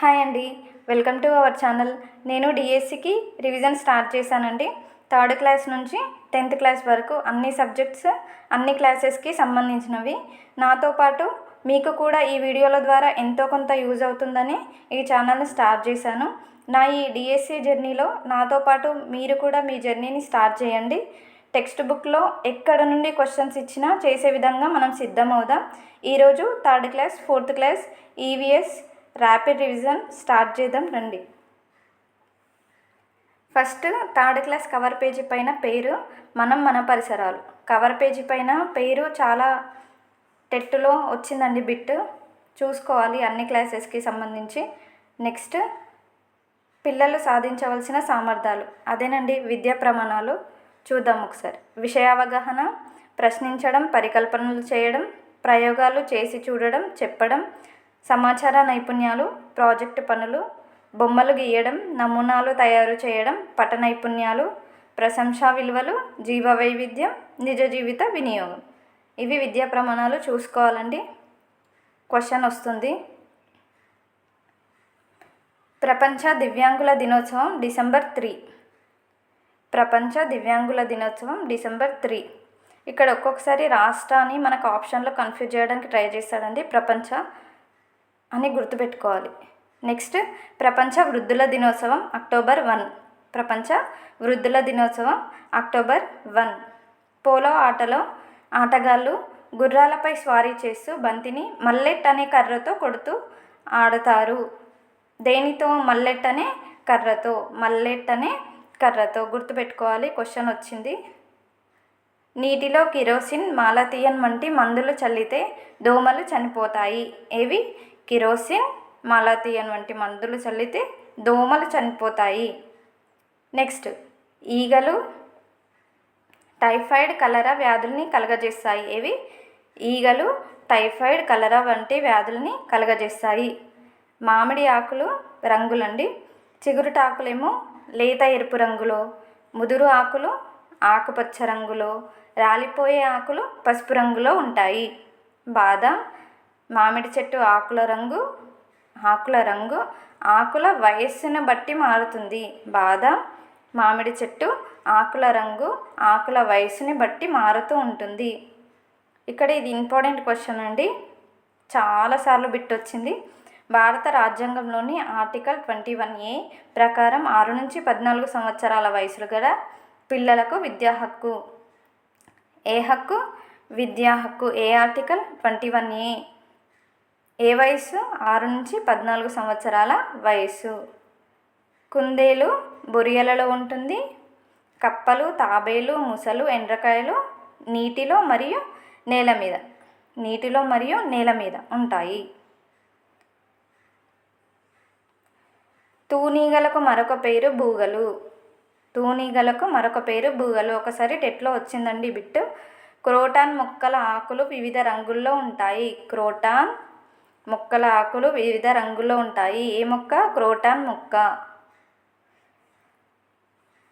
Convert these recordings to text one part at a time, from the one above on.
Hi అండి, welcome to our channel. నేను డిఎస్సికి రివిజన్ స్టార్ట్ చేశానండి. థర్డ్ క్లాస్ నుంచి 10th క్లాస్ వరకు అన్ని సబ్జెక్ట్స్ అన్ని క్లాసెస్కి సంబంధించినవి. నాతో పాటు మీకు కూడా ఈ వీడియోల ద్వారా ఎంతో కొంత యూజ్ అవుతుందని ఈ ఛానల్ని స్టార్ట్ చేశాను. నా ఈ డిఎస్సి జర్నీలో నాతో పాటు మీరు కూడా మీ జర్నీని స్టార్ట్ చేయండి. టెక్స్ట్ బుక్లో ఎక్కడ నుండి క్వశ్చన్స్ ఇచ్చినా చేసే విధంగా మనం సిద్ధమవుదాం. ఈరోజు third class 4th class EVS rapid revision start చేద్దాం రండి. First third class cover page పైన పేరు మన పరిసరాలు. కవర్ పేజీ పైన పేరు చాలా టెట్లో వచ్చిందండి, బిట్ చూసుకోవాలి అన్ని క్లాసెస్కి సంబంధించి. నెక్స్ట్ పిల్లలు సాధించవలసిన సామర్థ్యాలు, అదేనండి విద్యా ప్రమాణాలు. చూద్దాం ఒకసారి. విషయావగాహన, ప్రశ్నించడం, పరికల్పనలు చేయడం, ప్రయోగాలు చేసి చూడడం, చెప్పడం, సమాచార నైపుణ్యాలు, ప్రాజెక్టు పనులు, బొమ్మలు గీయడం, నమూనాలు తయారు చేయడం, పట నైపుణ్యాలు, ప్రశంసా విలువలు, జీవ వైవిధ్యం, నిజ జీవిత వినియోగం. ఇవి విద్యా ప్రమాణాలు. చూసుకోవాలండి. క్వశ్చన్ వస్తుంది. ప్రపంచ దివ్యాంగుల దినోత్సవం డిసెంబర్ 3. ప్రపంచ దివ్యాంగుల దినోత్సవం డిసెంబర్ 3. ఇక్కడ ఒక్కొక్కసారి రాష్ట్రాన్ని మనకు ఆప్షన్లో కన్ఫ్యూజ్ చేయడానికి ట్రై చేస్తాడండి. ప్రపంచ అని గుర్తుపెట్టుకోవాలి. నెక్స్ట్ ప్రపంచ వృద్ధుల దినోత్సవం అక్టోబర్ 1. ప్రపంచ వృద్ధుల దినోత్సవం అక్టోబర్ 1. పోలో ఆటలో ఆటగాళ్ళు గుర్రాలపై స్వారీ చేస్తూ బంతిని మల్లెట్ అనే కర్రతో కొడుతూ ఆడతారు. దేనితో? మల్లెట్ అనే కర్రతో. మల్లెట్ అనే కర్రతో గుర్తుపెట్టుకోవాలి. క్వశ్చన్ వచ్చింది. నీటిలో కిరోసిన్, మాలతీయన్ వంటి మందులు చల్లితే దోమలు చనిపోతాయి. ఏవి? కిరోసిన్, మాలతీయన్ వంటి మందులు చల్లితే దోమలు చనిపోతాయి. నెక్స్ట్ ఈగలు టైఫాయిడ్, కలరా వ్యాధుల్ని కలగజేస్తాయి. ఏవి? ఈగలు టైఫాయిడ్, కలరా వంటి వ్యాధుల్ని కలగజేస్తాయి. మామిడి ఆకులు రంగులండి. చిగురుటాకులేమో లేత ఎరుపు రంగులో, ముదురు ఆకులు ఆకుపచ్చ రంగులో, రాలిపోయే ఆకులు పసుపు రంగులో ఉంటాయి. బాదం మామిడి చెట్టు ఆకుల రంగు ఆకుల వయస్సును బట్టి మారుతుంది. బాదం మామిడి చెట్టు ఆకుల రంగు ఆకుల వయస్సుని బట్టి మారుతూ ఉంటుంది. ఇక్కడ ఇది ఇంపార్టెంట్ క్వశ్చన్ అండి, చాలాసార్లు బిట్ వచ్చింది. భారత రాజ్యాంగంలోని ఆర్టికల్ 21A ప్రకారం 6 నుంచి 14 సంవత్సరాల వయసులు గల పిల్లలకు విద్యా హక్కు. ఏ హక్కు? విద్యా హక్కు. ఏ ఆర్టికల్? 21A. ఏ వయసు? 6 నుంచి 14 సంవత్సరాల వయసు. కుందేలు బొరియలలో ఉంటుంది. కప్పలు, తాబేలు, ముసలు, ఎండ్రకాయలు నీటిలో మరియు నేల మీద ఉంటాయి. తూనీగలకు మరొక పేరు బూగలు. తూనీగలకు మరొక పేరు బూగలు. ఒకసారి టెట్లో వచ్చిందండి బిట్టు. క్రోటాన్ మొక్కల ఆకులు వివిధ రంగుల్లో ఉంటాయి. క్రోటాన్ మొక్కల ఆకులు వివిధ రంగుల్లో ఉంటాయి. ఏ మొక్క? క్రోటాన్ మొక్క.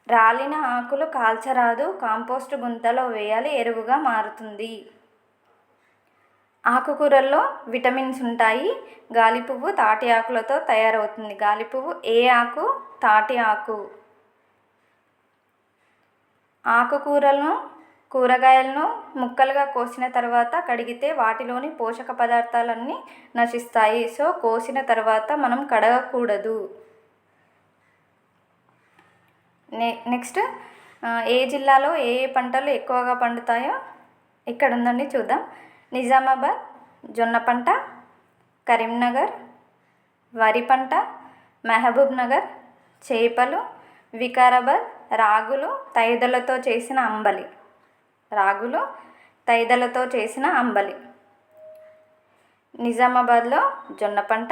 రాలిన ఆకులు కాల్చరాదు, కాంపోస్ట్ గుంతలో వేయాలి, ఎరువుగా మారుతుంది. ఆకుకూరల్లో విటమిన్స్ ఉంటాయి. గాలిపువ్వు తాటి ఆకులతో తయారవుతుంది. గాలిపువ్వు ఏ ఆకు? తాటి ఆకు. కూరగాయలను ముక్కలుగా కోసిన తర్వాత కడిగితే వాటిలోని పోషక పదార్థాలన్నీ నశిస్తాయి. సో కోసిన తర్వాత మనం కడగకూడదు. నెక్స్ట్ ఏ జిల్లాలో ఏ పంటలు ఎక్కువగా పండుతాయో ఇక్కడ ఉందండి, చూద్దాం. నిజామాబాద్ జొన్న పంట, కరీంనగర్ వరి పంట, మహబూబ్ నగర్ చేపలు, వికారాబాద్ రాగులు తైదలతో చేసిన అంబలి. రాగులు తైదలతో చేసిన అంబలి. నిజామాబాద్లో జొన్న పంట,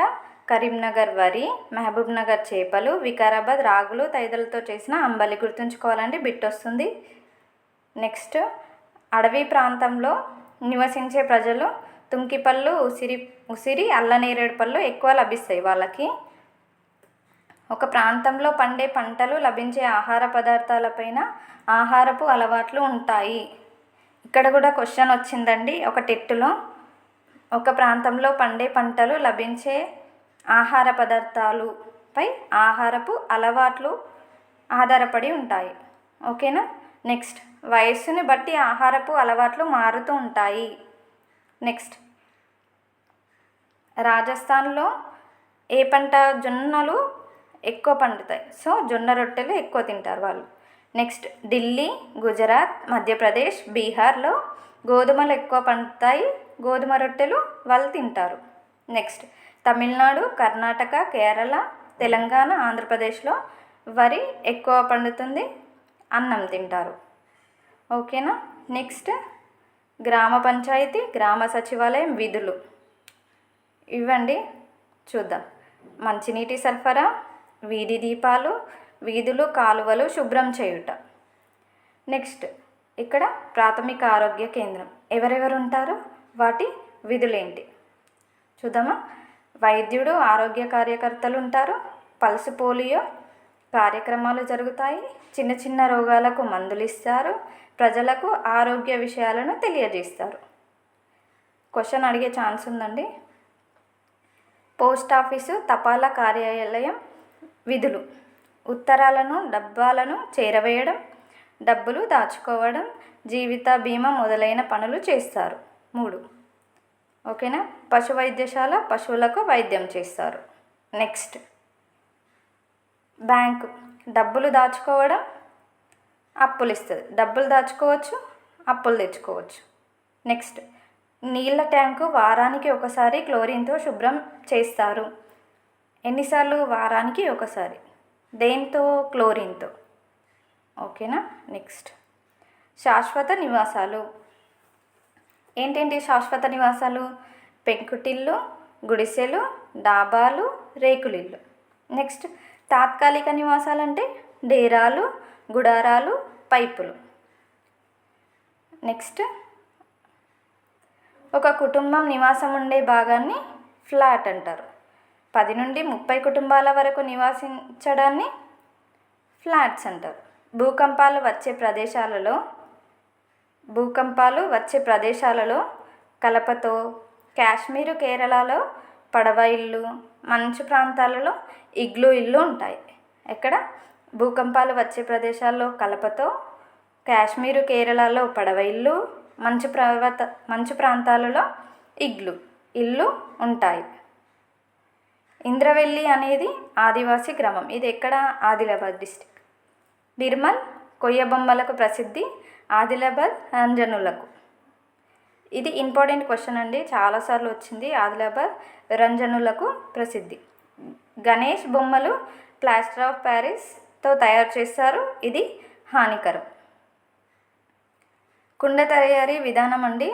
కరీంనగర్ వరి, మహబూబ్ నగర్ చేపలు, వికారాబాద్ రాగులు తైదలతో చేసిన అంబలి. గుర్తుంచుకోవాలండి, బిట్ వస్తుంది. నెక్స్ట్ అడవి ప్రాంతంలో నివసించే ప్రజలు తుంకిపళ్ళు, ఉసిరి అల్లనేరేడు పళ్ళు ఎక్కువ లభిస్తాయి వాళ్ళకి. ఒక ప్రాంతంలో పండే పంటలు, లభించే ఆహార పదార్థాలపైన ఆహారపు అలవాట్లు ఉంటాయి. ఇక్కడ కూడా క్వశ్చన్ వచ్చిందండి ఒక టెట్లో. ఒక ప్రాంతంలో పండే పంటలు, లభించే ఆహార పదార్థాలుపై ఆహారపు అలవాట్లు ఆధారపడి ఉంటాయి. ఓకేనా. నెక్స్ట్, వయస్సుని బట్టి ఆహారపు అలవాట్లు మారుతూ ఉంటాయి. నెక్స్ట్, రాజస్థాన్లో ఏ పంట? జొన్నలు ఎక్కువ పండుతాయి. సో జొన్న రొట్టెలు ఎక్కువ తింటారు వాళ్ళు. నెక్స్ట్, ఢిల్లీ, గుజరాత్, మధ్యప్రదేశ్, బీహార్లో గోధుమలు ఎక్కువ పండుతాయి. గోధుమ రొట్టెలు వాళ్ళు తింటారు. నెక్స్ట్, తమిళనాడు, కర్ణాటక, కేరళ, తెలంగాణ, ఆంధ్రప్రదేశ్లో వరి ఎక్కువ పండుతుంది, అన్నం తింటారు. ఓకేనా. నెక్స్ట్, గ్రామ పంచాయతీ, గ్రామ సచివాలయం విధులు ఇవ్వండి, చూద్దాం. మంచినీటి సరఫరా, వీధి దీపాలు, వీధులు, కాలువలు శుభ్రం చేయుట. నెక్స్ట్, ఇక్కడ ప్రాథమిక ఆరోగ్య కేంద్రం ఎవరెవరు ఉంటారు, వాటి విధులేంటి చూద్దామా. వైద్యుడు, ఆరోగ్య కార్యకర్తలు ఉంటారు. పల్స్ పోలియో కార్యక్రమాలు జరుగుతాయి. చిన్న చిన్న రోగాలకు మందులు ఇస్తారు. ప్రజలకు ఆరోగ్య విషయాలను తెలియజేస్తారు. క్వశ్చన్ అడిగే ఛాన్స్ ఉందండి. పోస్ట్ ఆఫీసు, తపాలా కార్యాలయం విధులు: ఉత్తరాలను, డబ్బాలను చేరవేయడం, డబ్బులు దాచుకోవడం, జీవిత బీమా మొదలైన పనులు చేస్తారు. 3. ఓకేనా. పశు వైద్యశాల, పశువులకు వైద్యం చేస్తారు. నెక్స్ట్, బ్యాంకు డబ్బులు దాచుకోవడం, అప్పులు ఇస్తుంది. డబ్బులు దాచుకోవచ్చు, అప్పులు తెచ్చుకోవచ్చు. నెక్స్ట్, నీళ్ళ ట్యాంకు వారానికి ఒకసారి క్లోరిన్తో శుభ్రం చేస్తారు. ఎన్నిసార్లు? వారానికి ఒకసారి. దేంతో? క్లోరిన్తో. ఓకేనా. నెక్స్ట్, శాశ్వత నివాసాలు. ఏంటేంటి శాశ్వత నివాసాలు? పెంకుటిల్లు, గుడిసెలు, డాబాలు, రేకులిల్లు. నెక్స్ట్, తాత్కాలిక నివాసాలు అంటే డేరాలు, గుడారాలు, పైపులు. నెక్స్ట్, ఒక కుటుంబం నివాసం ఉండే భాగాన్ని ఫ్లాట్ అంటారు. 10 నుండి 30 కుటుంబాల వరకు నివాసించడాన్ని ఫ్లాట్స్ అంటారు. భూకంపాలు వచ్చే ప్రదేశాలలో కలపతో, కాశ్మీరు, కేరళలో పడవ ఇల్లు, మంచు ప్రాంతాలలో ఇగ్లూ ఇల్లు ఉంటాయి. ఎక్కడ? భూకంపాలు వచ్చే ప్రదేశాల్లో కలపతో, కాశ్మీరు, కేరళలో పడవ ఇల్లు, మంచు ప్రాంతాలలో ఇల్లు ఉంటాయి. ఇంద్రవెల్లి అనేది ఆదివాసీ గ్రామం. ఇది ఎక్కడ? ఆదిలాబాద్ డిస్టిక్. నిర్మల్ కొయ్య బొమ్మలకు ప్రసిద్ధి, ఆదిలాబాద్ రంజనులకు. ఇది ఇంపార్టెంట్ క్వశ్చన్ అండి, చాలాసార్లు వచ్చింది. ఆదిలాబాద్ రంజనులకు ప్రసిద్ధి. గణేష్ బొమ్మలు ప్లాస్టర్ ఆఫ్ ప్యారిస్తో తయారు చేస్తారు. ఇది హానికరం. కుండ తయారీ విధానం అండి.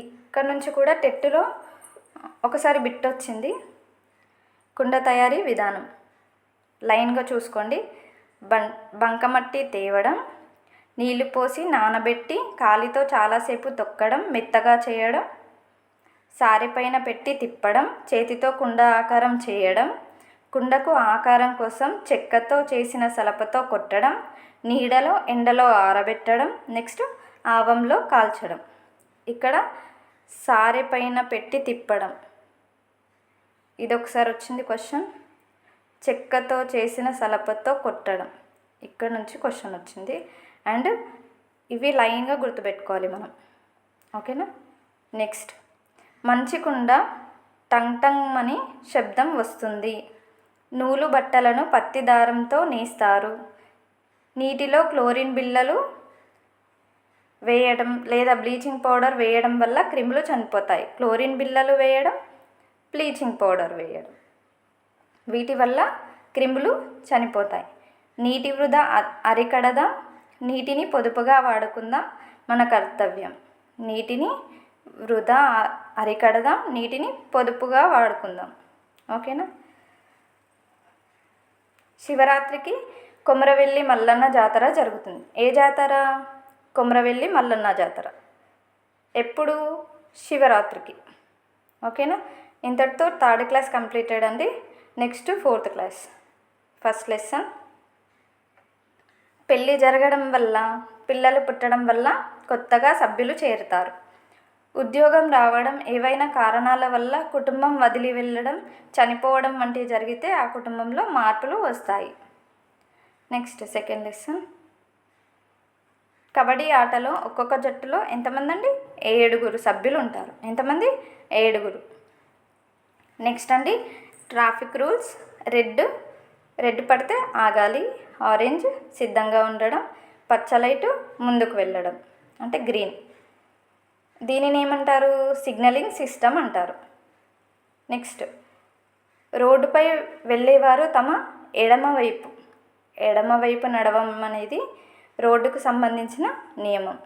ఇక్కడ నుంచి కూడా టెట్టులో ఒకసారి బిట్ వచ్చింది. కుండ తయారీ విధానం లైన్గా చూసుకోండి. బంకమట్టి తేవడం, నీళ్లు పోసి నానబెట్టి కాలితో చాలాసేపు తొక్కడం, మెత్తగా చేయడం, సారెపైన పెట్టి తిప్పడం, చేతితో కుండ ఆకారం చేయడం, కుండకు ఆకారం కోసం చెక్కతో చేసిన సలపతో కొట్టడం, నీడలో ఎండలో ఆరబెట్టడం, నెక్స్ట్ ఆవంలో కాల్చడం. ఇక్కడ సారెపైన పెట్టి తిప్పడం, ఇదొకసారి వచ్చింది క్వశ్చన్. చెక్కతో చేసిన సలపతో కొట్టడం, ఇక్కడ నుంచి క్వశ్చన్ వచ్చింది. అండ్ ఇవి లైన్గా గుర్తుపెట్టుకోవాలి మనం. ఓకేనా. నెక్స్ట్, మంచి కుండ టంగ్ టంగ్ అని శబ్దం వస్తుంది. నూలు బట్టలను పత్తి దారంతో నేస్తారు. నీటిలో క్లోరిన్ బిళ్ళలు వేయడం లేదా బ్లీచింగ్ పౌడర్ వేయడం వల్ల క్రిములు చనిపోతాయి. క్లోరిన్ బిళ్ళలు వేయడం, బ్లీచింగ్ పౌడర్ వేయడం, వీటి వల్ల క్రిములు చనిపోతాయి. నీటి వృధా అరికడదాం, నీటిని పొదుపుగా వాడుకుందాం, మన కర్తవ్యం. నీటిని వృధా అరికడదాం, నీటిని పొదుపుగా వాడుకుందాం. ఓకేనా. శివరాత్రికి కొమరవెల్లి మల్లన్న జాతర జరుగుతుంది. ఏ జాతర? కొమరవెల్లి మల్లన్న జాతర. ఎప్పుడు? శివరాత్రికి. ఓకేనా. ఇంతటితో 3rd క్లాస్ కంప్లీటెడ్ అండి. Next 4th class. First lesson, పెళ్ళి జరగడం వల్ల, పిల్లలు పుట్టడం వల్ల కొత్తగా సభ్యులు చేరుతారు. ఉద్యోగం రావడం, ఏవైనా కారణాల వల్ల కుటుంబం వదిలి వెళ్ళడం, చనిపోవడం వంటివి జరిగితే ఆ కుటుంబంలో మార్పులు వస్తాయి. Next second lesson. కబడ్డీ ఆటలో ఒక్కొక్క జట్టులో ఎంతమంది అండి? 7 సభ్యులు ఉంటారు. ఎంతమంది? 7. నెక్స్ట్ అండి, ట్రాఫిక్ రూల్స్. రెడ్ పడితే ఆగాలి, ఆరెంజ్ సిద్ధంగా ఉండడం, పచ్చ లైటు ముందుకు వెళ్ళడం అంటే గ్రీన్. దీనిని ఏమంటారు? సిగ్నలింగ్ సిస్టమ్ అంటారు. నెక్స్ట్, రోడ్డుపై వెళ్ళేవారు తమ ఎడమవైపు నడవడం అనేది రోడ్డుకు సంబంధించిన నియమం.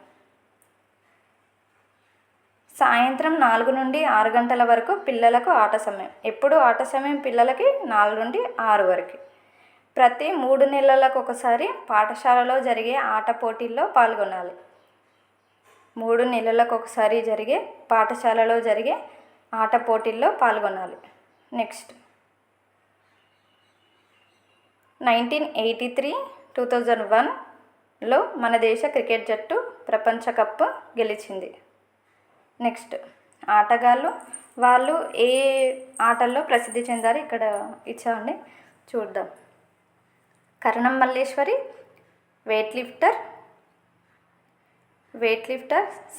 సాయంత్రం 4 నుండి 6 గంటల వరకు పిల్లలకు ఆట సమయం. ఎప్పుడు ఆట సమయం పిల్లలకి? 4 నుండి 6 వరకు. ప్రతి 3 నెలలకు ఒకసారి పాఠశాలలో జరిగే ఆట పోటీల్లో పాల్గొనాలి. 3 నెలలకు ఒకసారి జరిగే పాఠశాలలో జరిగే ఆట పోటీల్లో పాల్గొనాలి. నెక్స్ట్, 1983-2001లో మన దేశ క్రికెట్ జట్టు ప్రపంచ కప్ గెలిచింది. నెక్స్ట్, ఆటగాళ్ళు వాళ్ళు ఏ ఆటల్లో ప్రసిద్ధి చెందారు ఇక్కడ ఇచ్చామండి, చూద్దాం. Karnam Malleswari weight lifter,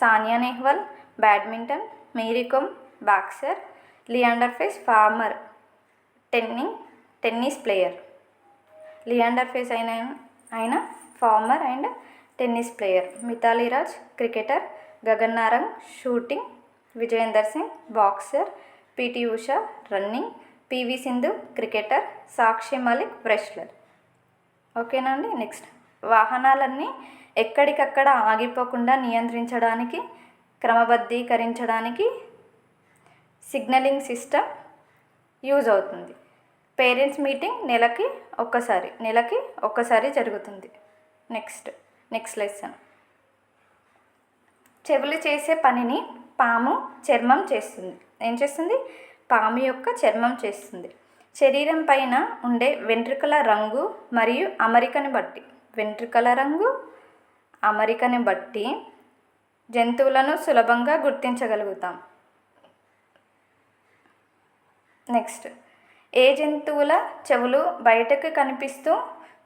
Sania Nehwal badminton, Mary Kom boxer, Leander Paes former tennis player. Leander Paes అయిన former and tennis player. Mithali Raj cricketer, Gagan Narang shooting, Vijender Singh boxer, PT Usha running, PV Sindhu cricketer, Sakshi Malik wrestler. ఓకేనా అండి. నెక్స్ట్, వాహనాలన్నీ ఎక్కడికక్కడ ఆగిపోకుండా నియంత్రించడానికి, క్రమబద్ధీకరించడానికి సిగ్నలింగ్ సిస్టమ్ యూజ్ అవుతుంది. పేరెంట్స్ మీటింగ్ నెలకి ఒక్కసారి జరుగుతుంది. Next lesson. చెవులు చేసే పనిని పాము చర్మం చేస్తుంది. ఏం చేస్తుంది? పాము యొక్క చర్మం చేస్తుంది. శరీరం పైన ఉండే వెంట్రుకల రంగు మరియు అమరికని బట్టి జంతువులను సులభంగా గుర్తించగలుగుతాం. నెక్స్ట్, ఏ జంతువుల చెవులు బయటకు కనిపిస్తూ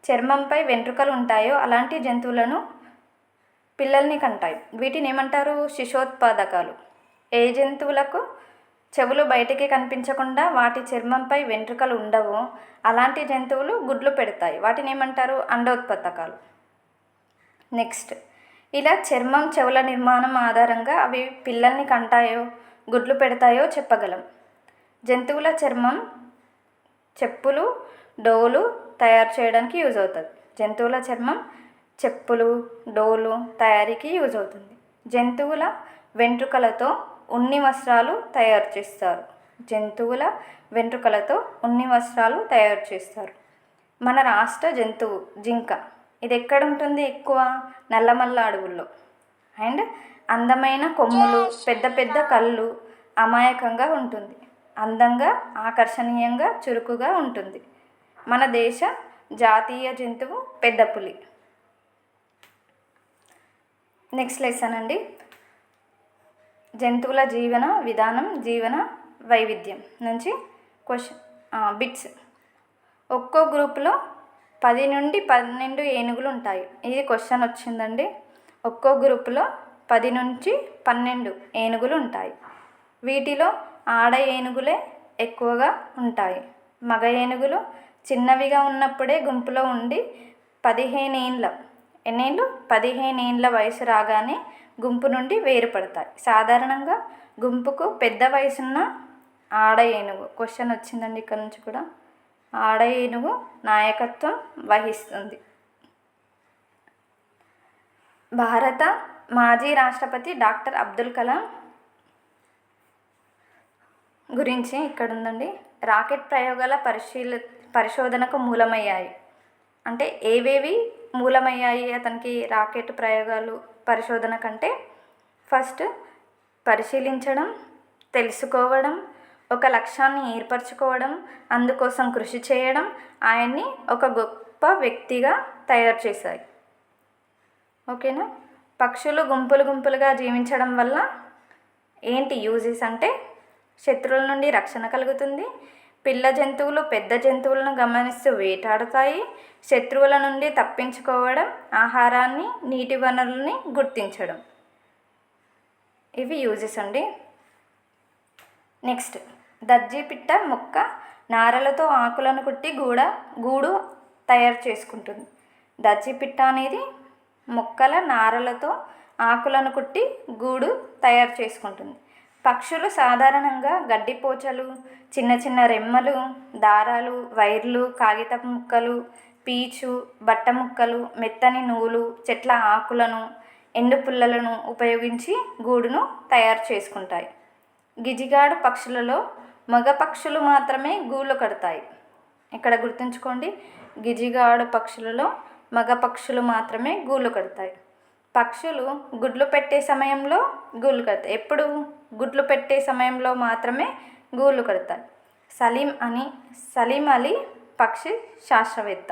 చర్మంపై వెంట్రుకలు ఉంటాయో అలాంటి జంతువులను పిల్లల్ని కంటాయి. వీటిని ఏమంటారు? శిశోత్పాదకాలు. ఏ జంతువులకు చెవులు బయటికి కనిపించకుండా వాటి చర్మంపై వెంట్రుకలు ఉండవో అలాంటి జంతువులు గుడ్లు పెడతాయి. వాటిని ఏమంటారు? అండోత్పాదకాలు. నెక్స్ట్, ఇలా చర్మం, చెవుల నిర్మాణం ఆధారంగా అవి పిల్లల్ని కంటాయో గుడ్లు పెడతాయో చెప్పగలం. జంతువుల చర్మం చెప్పులు, డోలు తయారు చేయడానికి యూజ్ అవుతుంది. జంతువుల చర్మం చెప్పులు, డోలు తయారీకి యూజ్ అవుతుంది. జంతువుల వెంట్రుకలతో ఉన్ని వస్త్రాలు తయారు చేస్తారు. మన రాష్ట్ర జంతువు జింక. ఇది ఎక్కడ ఉంటుంది? ఎక్కువ నల్లమల్ల అడవుల్లో. అండ్ అందమైన కొమ్ములు, పెద్ద పెద్ద కళ్ళు, అమాయకంగా ఉంటుంది. అందంగా, ఆకర్షణీయంగా, చురుకుగా ఉంటుంది. మన దేశ జాతీయ జంతువు పెద్ద పులి. నెక్స్ట్ లెసన్ అండి, జంతువుల జీవన విధానం, జీవన వైవిధ్యం నుంచి బిట్స్. ఒక్కో గ్రూపులో 10 నుండి 12 ఏనుగులు ఉంటాయి. ఇది క్వశ్చన్ వచ్చిందండి. ఒక్కో గ్రూపులో 10 నుంచి 12 ఏనుగులు ఉంటాయి. వీటిలో ఆడ ఏనుగులే ఎక్కువగా ఉంటాయి. మగ ఏనుగులు చిన్నవిగా ఉన్నప్పుడే గుంపులో ఉండి 15 ఏండ్ల వయసు రాగానే గుంపు నుండి వేరుపడతాయి. సాధారణంగా గుంపుకు పెద్ద వయసున్న ఆడ ఏనుగు, క్వశ్చన్ వచ్చిందండి ఇక్కడ నుంచి కూడా, ఆడ ఏనుగు నాయకత్వం వహిస్తుంది. భారత మాజీ రాష్ట్రపతి డాక్టర్ అబ్దుల్ కలాం గురించి ఇక్కడ ఉందండి. రాకెట్ ప్రయోగాల పరిశోధనకు మూలమయ్యాయి. అంటే ఏవేవి మూలమయ్యాయి అతనికి రాకెట్ ప్రయోగాలు పరిశోధన కంటే? ఫస్ట్, పరిశీలించడం, తెలుసుకోవడం, ఒక లక్ష్యాన్ని ఏర్పరచుకోవడం, అందుకోసం కృషి చేయడం ఆయన్ని ఒక గొప్ప వ్యక్తిగా తయారు చేశాయి. ఓకేనా. పక్షులు గుంపులుగా జీవించడం వల్ల ఏంటి యూజెస్ అంటే శత్రువుల నుండి రక్షణ కలుగుతుంది, పిల్ల జంతువులు పెద్ద జంతువులను గమనిస్తూ వేటాడుతాయి, శత్రువుల నుండి తప్పించుకోవడం, ఆహారాన్ని నీటి వనరుల్ని గుర్తించడం. ఇవి యూజెస్ అండి. నెక్స్ట్, దర్జీ పిట్ట మొక్క నారలతో ఆకులను కుట్టి గూడు తయారు చేసుకుంటుంది. దర్జీ పిట్ట అనేది మొక్కల నారలతో ఆకులను కుట్టి గూడు తయారు చేసుకుంటుంది. పక్షులు సాధారణంగా గడ్డిపోచలు, చిన్న చిన్న రెమ్మలు, దారాలు, వైర్లు, కాగితపు ముక్కలు, పీచు, బట్ట ముక్కలు, మెత్తని నూలు, చెట్ల ఆకులను, ఎండు పుల్లలను ఉపయోగించి గూడును తయారు చేసుకుంటాయి. గిజిగాడు పక్షులలో మగ పక్షులు మాత్రమే గూళ్ళు కడతాయి. ఇక్కడ గుర్తుంచుకోండి, గిజిగాడు పక్షులలో మగ పక్షులు మాత్రమే గూళ్ళు కడతాయి. పక్షులు గుడ్లు పెట్టే సమయంలో గూళ్ళు కడతాయి. ఎప్పుడు? గుడ్లు పెట్టే సమయంలో మాత్రమే గూళ్ళు కడతాయి. సలీం అలీ పక్షి శాస్త్రవేత్త.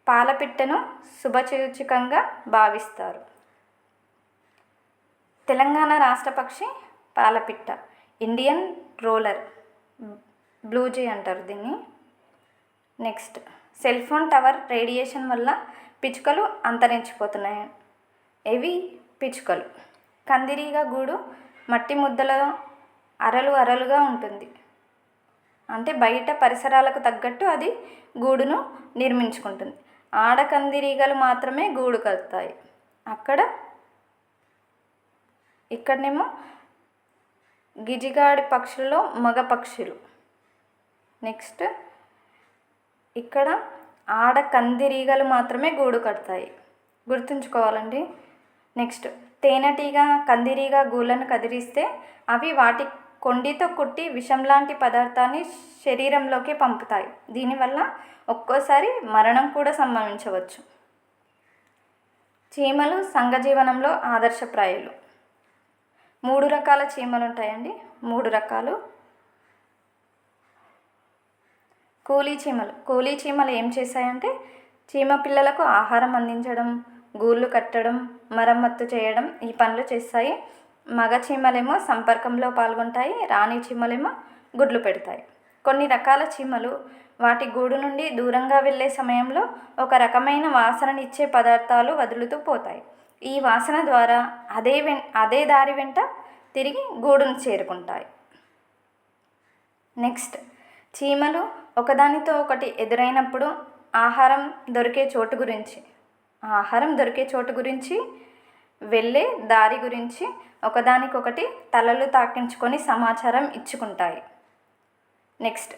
పాలపిట్టను శుభసూచకంగా భావిస్తారు. తెలంగాణ రాష్ట్ర పక్షి పాలపిట్ట. ఇండియన్ రోలర్, బ్లూజీ అంటారు దీన్ని. Next, cell phone tower radiation వల్ల పిచ్చుకలు అంతరించిపోతున్నాయి. ఇవి పిచ్చుకలు. కందిరీగ గూడు మట్టి ముద్దల అరలుగా ఉంటుంది. అంటే బయట పరిసరాలకు తగ్గట్టు అది గూడును నిర్మించుకుంటుంది. ఆడ కందిరీగలు మాత్రమే గూడు కడతాయి. ఇక్కడనేమో గిజిగాడి పక్షుల్లో మగ పక్షులు. నెక్స్ట్, ఇక్కడ ఆడ కందిరీగలు మాత్రమే గూడు కడతాయి, గుర్తుంచుకోవాలండి. నెక్స్ట్, తేనెటీగ కందిరీగ గూళ్ళను కదిలిస్తే అవి వాటి కొండితో కుట్టి విషం లాంటి పదార్థాన్ని శరీరంలోకి పంపుతాయి. దీనివల్ల ఒక్కోసారి మరణం కూడా సంభవించవచ్చు. చీమలు సంఘజీవనంలో ఆదర్శప్రాయులు. 3 రకాల చీమలు ఉంటాయండి. 3 రకాలు. కూలీ చీమలు ఏం చేస్తాయంటే చీమ పిల్లలకు ఆహారం అందించడం, గూళ్ళు కట్టడం, మరమ్మత్తు చేయడం ఈ పనులు చేస్తాయి. మగ చీమలేమో సంపర్కంలో పాల్గొంటాయి. రాణి చీమలేమో గుడ్లు పెడతాయి. కొన్ని రకాల చీమలు వాటి గూడు నుండి దూరంగా వెళ్ళే సమయంలో ఒక రకమైన వాసననిచ్చే పదార్థాలు వదులుతూ పోతాయి. ఈ వాసన ద్వారా అదే దారి వెంట తిరిగి గూడును చేరుకుంటాయి. నెక్స్ట్, చీమలు ఒకదానితో ఒకటి ఎదురైనప్పుడు ఆహారం దొరికే చోటు గురించి వెళ్ళే దారి గురించి ఒకదానికొకటి తలలు తాకించుకొని సమాచారం ఇచ్చుకుంటాయి. నెక్స్ట్,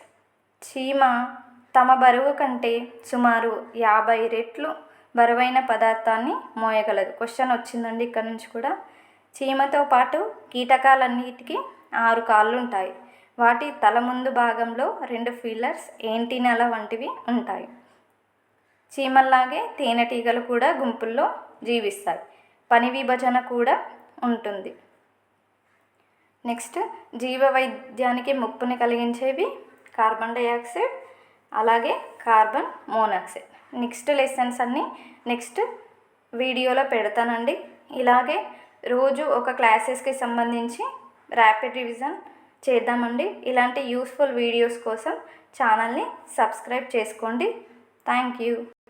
చీమ తమ బరువు కంటే సుమారు 50 రెట్లు బరువైన పదార్థాన్ని మోయగలదు. క్వశ్చన్ వచ్చిందండి ఇక్కడ నుంచి కూడా. చీమతో పాటు కీటకాలన్నిటికీ 6 కాళ్ళు ఉంటాయి. వాటి తల ముందు భాగంలో 2 ఫీలర్స్, యాంటీనాల వంటివి ఉంటాయి. చీమల్లాగే తేనెటీగలు కూడా గుంపుల్లో జీవిస్తాయి. పని విభజన కూడా ఉంటుంది. నెక్స్ట్, జీవ వైద్యానికి ముప్పుని కలిగించేవి కార్బన్ డైఆక్సైడ్, అలాగే కార్బన్ మోనాక్సైడ్. నెక్స్ట్ లెసన్స్ అన్నీ నెక్స్ట్ వీడియోలో పెడతానండి. ఇలాగే రోజు ఒక క్లాసెస్కి సంబంధించి ర్యాపిడ్ రివిజన్ చేద్దామండి. ఇలాంటి యూస్ఫుల్ వీడియోస్ కోసం ఛానల్ని సబ్స్క్రైబ్ చేసుకోండి. Thank you.